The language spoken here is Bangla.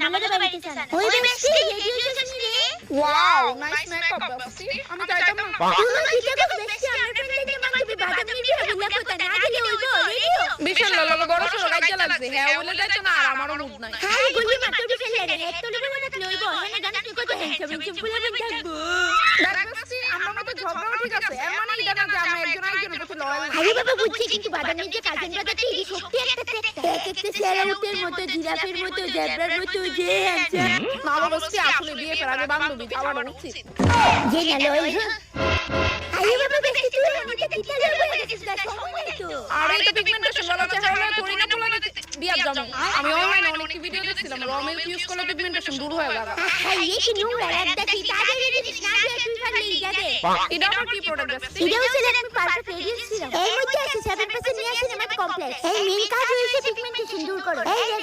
আমাদের বাড়িতে চান ওই বেশি রেডিও শুনি রে ওয়াও নাইস মেকআপ বেশি আমি চাইতাম না তুই কিটা কো বেশি আমার ফ্রেন্ডকে মানতে বাদাম নিবি বলে কথা না গেলে ওইবো রেডিও বিশাল লাগলো বড় সরো গাইতে লাগছে হ্যাঁ বলে যাইতো না আর আমারও মুড নাই হ্যাঁ গুলি মাত্র বিশাল লাগে এত লোক মনে লইবো হ্যাঁ গান কি কথা হ্যাঁ সিম্পল আমি থাকবো বেশি আমার মতো ঝগড়া ঠিক আছে এর মানে এটা না যে আমরা একজন আরেকজনের প্রতি লয়াল আরে বাবা বুঝছি কিন্তু বাদাম নিয়ে কাজেন বাজাতে এই শক্তি একটা একটা সেরাউটের মতো জিরাফের মতো জেব্রার মতো যে আছে না বসছি আসলে বিয়ে করার আগে বান্ধবী যাওয়াটা উচিত যে না লয় আরে বাবা বেশি তুই আমাকে কিটা লাগবে গেছিস না সময় তো আর এই তো পিগমেন্টেশন বলা চেহারা করি না বলা বিয়া যাবো আমি অনলাইনে অনেক ভিডিও দেখছিলাম র মিল্ক ইউজ করলে পিগমেন্টেশন দূর হয়ে যাবে হ্যাঁ এই কি নোংরা একটা কি তাদের যদি না দিয়ে তুই পারলি যাবে এটা আমার কি প্রোডাক্ট আছে এটাও ছিল আমি পারফেক্ট রেডিয়েন্স ছিল এর মধ্যে আছে 7% নিয়ে আসেন আমার কমপ্লেক্স এই মেইন কাজ হইছে পিগমেন্টেশন দূর করো এই